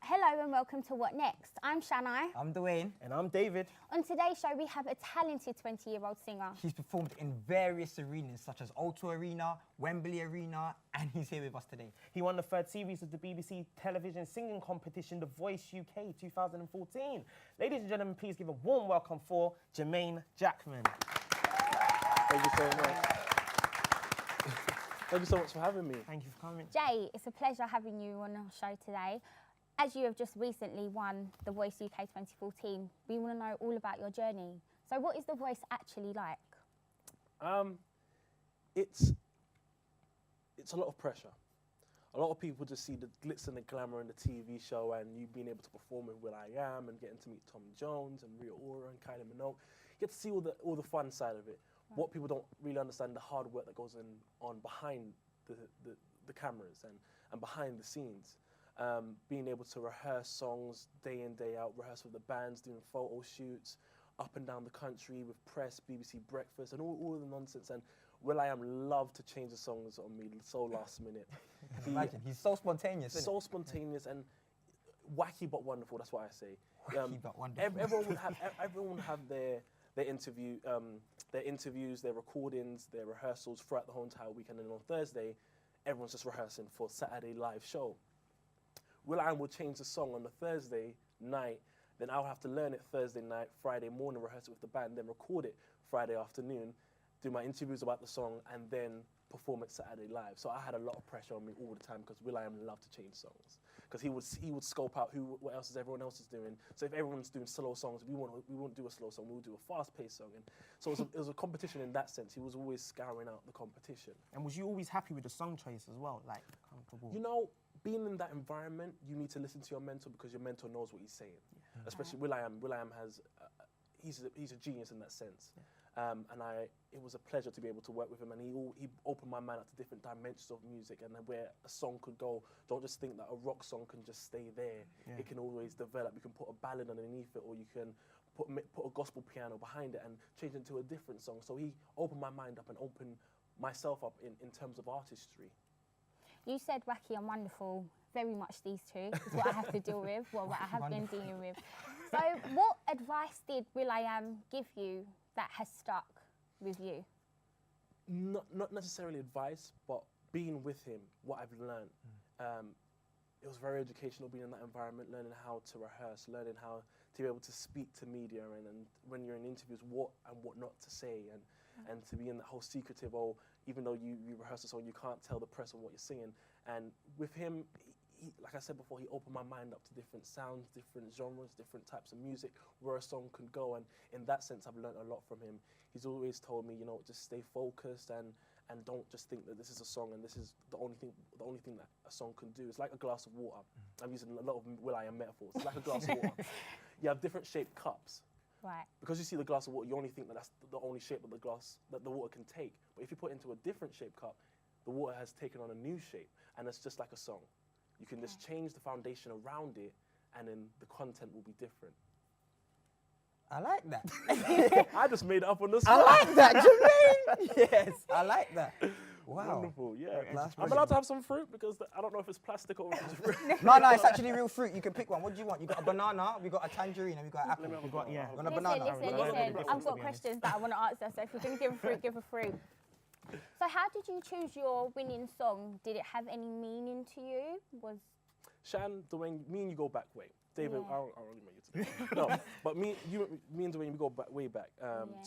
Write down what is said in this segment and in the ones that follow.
Hello and welcome to What Next? I'm Shani. I'm Dwayne. And I'm David. On today's show, we have a talented 20-year-old singer. He's performed in various arenas such as O2 Arena, Wembley Arena, and he's here with us today. He won the third series of the BBC television singing competition, The Voice UK 2014. Ladies and gentlemen, please give a warm welcome for Jermain Jackman. Thank you so much. Thank you so much for having me. Thank you for coming. Jay, it's a pleasure having you on our show today. As you have just recently won The Voice UK 2014, we want to know all about your journey. So what is The Voice actually like? It's a lot of pressure. A lot of people just see the glitz and the glamour in the TV show and you being able to perform with will.i.am and getting to meet Tom Jones and Rhea Ora and Kylie Minogue. You get to see all the fun side of it. Right. What people don't really understand, the hard work that goes on behind the cameras and behind the scenes. Being able to rehearse songs day in, day out, rehearse with the bands, doing photo shoots up and down the country with press, BBC Breakfast, and all the nonsense. And will.i.am loved to change the songs on me so last minute. Imagine, he's so spontaneous, isn't So spontaneous and wacky but wonderful, that's what I say. Wacky but wonderful. Everyone would have their interviews, their recordings, their rehearsals throughout the whole entire weekend. And on Thursday, everyone's just rehearsing for Saturday live show. will.i.am will change the song on the Thursday night, then I'll have to learn it Thursday night, Friday morning, rehearse it with the band, then record it Friday afternoon, do my interviews about the song, and then perform it Saturday live. So I had a lot of pressure on me all the time because will.i.am loved to change songs. Because he would scope out what else is everyone else is doing. So if everyone's doing slow songs, we won't do a slow song, we'll do a fast-paced song. And so it was a competition in that sense. He was always scouring out the competition. And was you always happy with the song choice as well, like comfortable? You know, being in that environment, you need to listen to your mentor because your mentor knows what he's saying. Yeah. Especially will.i.am. will.i.am has, he's a genius in that sense. Yeah. And it was a pleasure to be able to work with him, and he opened my mind up to different dimensions of music and where a song could go. Don't just think that a rock song can just stay there. Yeah. It can always develop. You can put a ballad underneath it, or you can put a gospel piano behind it and change it into a different song. So he opened my mind up and opened myself up in terms of artistry. You said wacky and wonderful, very much these two, is what I have to deal with, well, what I have been dealing with. So what advice did will.i.am give you that has stuck with you? Not necessarily advice, but being with him, what I've learned. It was very educational being in that environment, learning how to rehearse, learning how to be able to speak to media and when you're in interviews, what and what not to say, and to be in that whole secretive, even though you rehearse a song, you can't tell the press on what you're singing. And with him, he, like I said before, he opened my mind up to different sounds, different genres, different types of music, where a song could go. And in that sense, I've learned a lot from him. He's always told me, you know, just stay focused and don't just think that this is a song and this is the only thing that a song can do. It's like a glass of water. I'm using a lot of will.i.am metaphors. It's like a glass of water. You have different shaped cups. Right. Because you see the glass of water, you only think that that's the only shape that the water can take. But if you put it into a different shaped cup, the water has taken on a new shape, and it's just like a song. You can just change the foundation around it, and then the content will be different. I like that. I just made it up on the spot. I like that, Jermain. Yes, I like that. Wow. Wonderful, yeah. I'm allowed to have some fruit because I don't know if it's plastic or if it's fruit. No, it's actually real fruit. You can pick one. What do you want? You got a banana, we got a tangerine, and we got an apple. We got, yeah. Want a banana? Listen. I've got questions that I want to answer, so if you're going to give a fruit, give a fruit. So how did you choose your winning song? Did it have any meaning to you? Shan, Dwayne, me and you go back way. David, I don't really make it today. No, but me and Dwayne, we go way back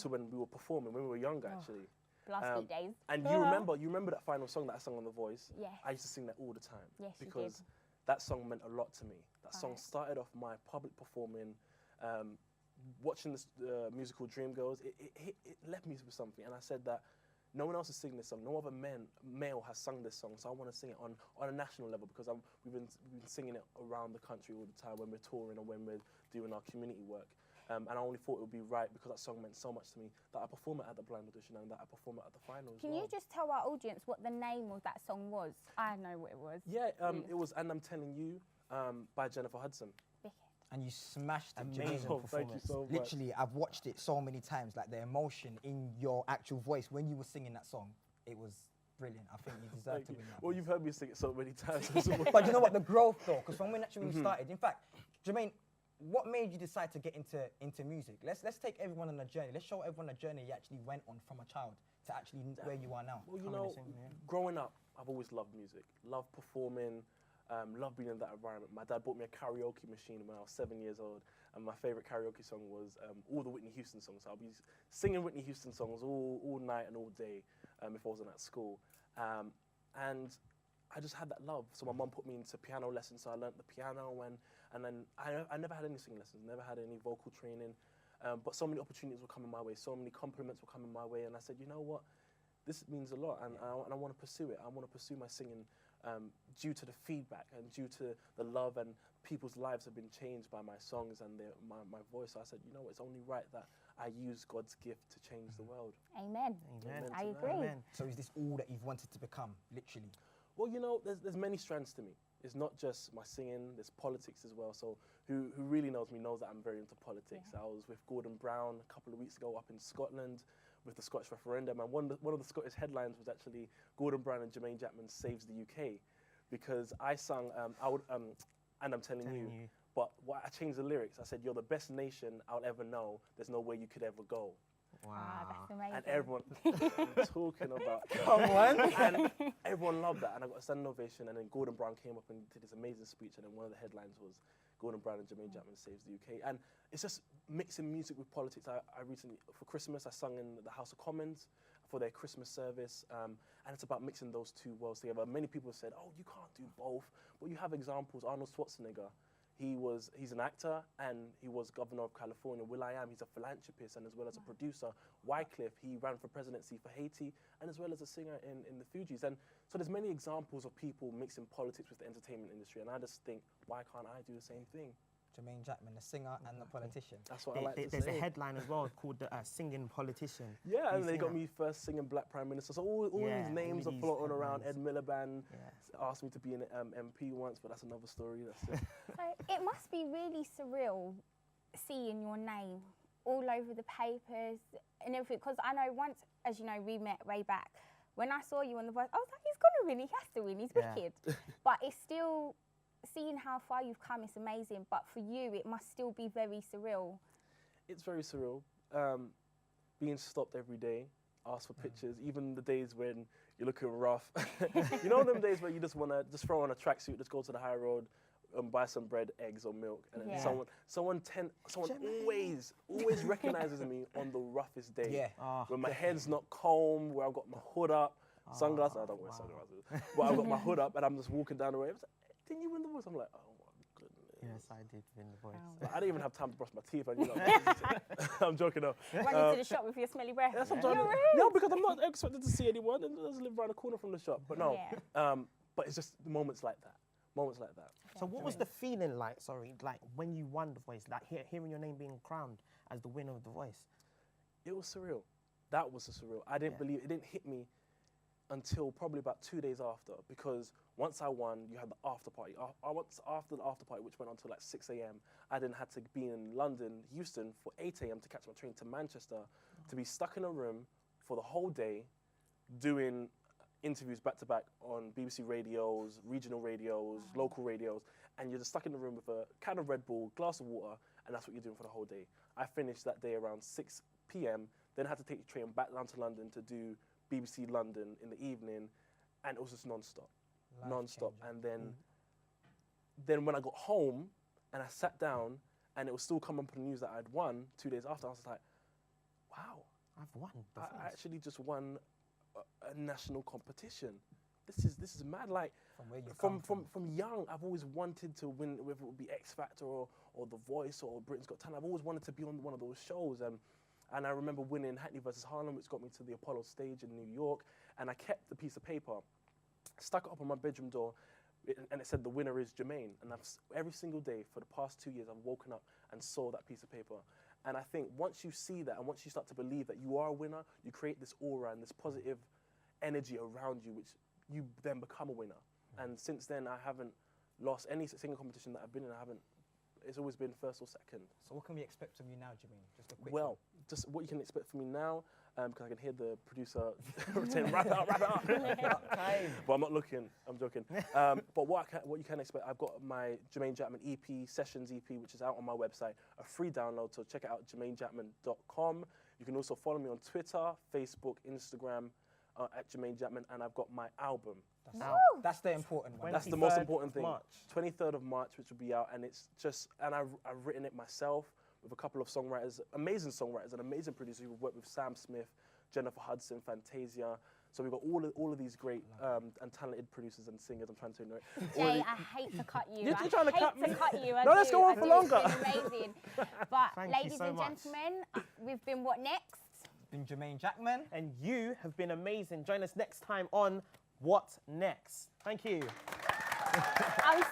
to when we were performing, when we were younger, actually. Last days. And you remember that final song that I sang on The Voice? Yes. I used to sing that all the time. Yes, because that song meant a lot to me. That song started off my public performing, watching this musical Dreamgirls. It left me with something, and I said that no one else is singing this song. No other male has sung this song, so I want to sing it on a national level because we've been singing it around the country all the time when we're touring or when we're doing our community work. And I only thought it would be right because that song meant so much to me that I perform it at the blind audition and that I perform it at the finals. Can you just tell our audience what the name of that song was? I know what it was. Yeah, it was And I'm Telling You by Jennifer Hudson. And you smashed it. Amazing performance. Thank you so much. Literally, I've watched it so many times. Like the emotion in your actual voice when you were singing that song, it was brilliant. I think you deserve to win that. Well, you've heard me sing it so many times. But you know what? The growth, though, because when we started, in fact, Jermain, what made you decide to get into music? Let's take everyone on a journey. Let's show everyone a journey you actually went on from a child to actually where you are now. Well, you know, growing up, I've always loved music, loved performing, loved being in that environment. My dad bought me a karaoke machine when I was 7 years old, and my favorite karaoke song was all the Whitney Houston songs. So I'll be singing Whitney Houston songs all night and all day if I wasn't at school. And I just had that love. So my mum put me into piano lessons, so I learnt the piano, and then I never had any singing lessons, never had any vocal training. But so many opportunities were coming my way, so many compliments were coming my way, and I said, you know what, this means a lot, and I want to pursue it. I want to pursue my singing due to the feedback and due to the love, and people's lives have been changed by my songs and my voice. So I said, you know, it's only right that I use God's gift to change the world. Amen. Amen. I agree. Amen. So is this all that you've wanted to become, literally? Well, you know, there's many strands to me. It's not just my singing, there's politics as well. So who really knows me knows that I'm very into politics. Yeah. I was with Gordon Brown a couple of weeks ago up in Scotland with the Scottish referendum, and one of the Scottish headlines was actually Gordon Brown and Jermain Jackman saves the UK, because I sung, and I'm telling you, but I changed the lyrics. I said, you're the best nation I'll ever know. There's no way you could ever go. Wow. That's amazing. And everyone talking about that. Come on. And everyone loved that. And I got a standing ovation. And then Gordon Brown came up and did this amazing speech. And then one of the headlines was Gordon Brown and Jermain Jackman saves the UK. And it's just mixing music with politics. I recently, for Christmas, I sung in the House of Commons for their Christmas service. And it's about mixing those two worlds together. Many people have said, oh, you can't do both. But you have examples. Arnold Schwarzenegger. He's an actor, and he was governor of California. will.i.am, he's a philanthropist and as well as a producer. Wycliffe, he ran for presidency for Haiti and as well as a singer in the Fugees. And so there's many examples of people mixing politics with the entertainment industry, and I just think, why can't I do the same thing? Jermain Jackman, the singer and the politician. That's what I like to say. There's a headline as well called the Singing Politician. Yeah, and they got me first singing Black Prime Minister. So all these names are floating around. Ed Miliband asked me to be an MP once, but that's another story. That's it. So it must be really surreal seeing your name all over the papers and everything. Because I know once, as you know, we met way back. When I saw you on The Voice, I was like, he's going to win. He has to win. He's wicked. But it's still, seeing how far you've come, it's amazing. But for you, it must still be very surreal. It's very surreal. Being stopped every day, asked for pictures, even the days when you're looking rough. You know them days where you just want to just throw on a tracksuit, just go to the high road and buy some bread, eggs or milk, and then someone always recognizes me on the roughest day. Yeah. When my head's not combed, where I've got my hood up, sunglasses. I don't wear sunglasses, but I've got my hood up and I'm just walking down the way. Didn't you win The Voice? I'm like, oh my goodness. Yes, I did win The Voice. But I didn't even have time to brush my teeth. And, you know, I'm joking though. Run into the shop with your smelly breath. That's what I'm talking. No, because I'm not expected to see anyone, and I just live around the corner from the shop. But no, but it's just moments like that. Moments like that. So what was the feeling like, like when you won The Voice, like hearing your name being crowned as the winner of The Voice? It was surreal. That was surreal. I didn't believe it. It didn't hit me until probably about 2 days after, because once I won, you had the after party. After the after party, which went on until like 6 a.m., I then had to be in London, Houston for 8 a.m. to catch my train to Manchester, to be stuck in a room for the whole day, doing interviews back to back on BBC radios, regional radios, local radios, and you're just stuck in the room with a can of Red Bull, glass of water, and that's what you're doing for the whole day. I finished that day around 6 p.m., then had to take the train back down to London to do BBC London in the evening, and it was just non-stop. Non-stop. And then when I got home and I sat down and it was still coming up on the news that I'd won 2 days after, I was like, wow, I've won. I actually just won a national competition. This is mad. Like from young, I've always wanted to win, whether it would be X Factor or The Voice or Britain's Got Talent. I've always wanted to be on one of those shows. And I remember winning Hackney versus Harlem, which got me to the Apollo stage in New York. And I kept the piece of paper, stuck it up on my bedroom door, and it said the winner is Jermain. And every single day for the past 2 years, I've woken up and saw that piece of paper. And I think once you see that and once you start to believe that you are a winner, you create this aura and this positive energy around you, which you then become a winner. And since then, I haven't lost any singing competition that I've been in. It's always been first or second. So what can we expect from you now, Jermain? Just a quick Well, just what you can expect from me now, because I can hear the producer saying, wrap it up. But I'm not looking, I'm joking. But what you can expect, I've got my Jermain Jackman EP, Sessions EP, which is out on my website, a free download, so check it out, jermainjackman.com. You can also follow me on Twitter, Facebook, Instagram, at Jermain Jackman, and I've got my album. That's the important one. That's the most important thing. March. 23rd of March, which will be out, and it's just, and I've written it myself with a couple of songwriters, amazing songwriters and amazing producers who've worked with Sam Smith, Jennifer Hudson, Fantasia. So we've got all of these great and talented producers and singers. I'm trying to know. Jay, I hate to cut you. You're trying to cut me. I No, do, let's go on I for do. longer. It's been amazing. But Thank you ladies so and much. gentlemen, we've been What Next? Been Jermain Jackman. And you have been amazing. Join us next time on What Next. Thank you. I'm so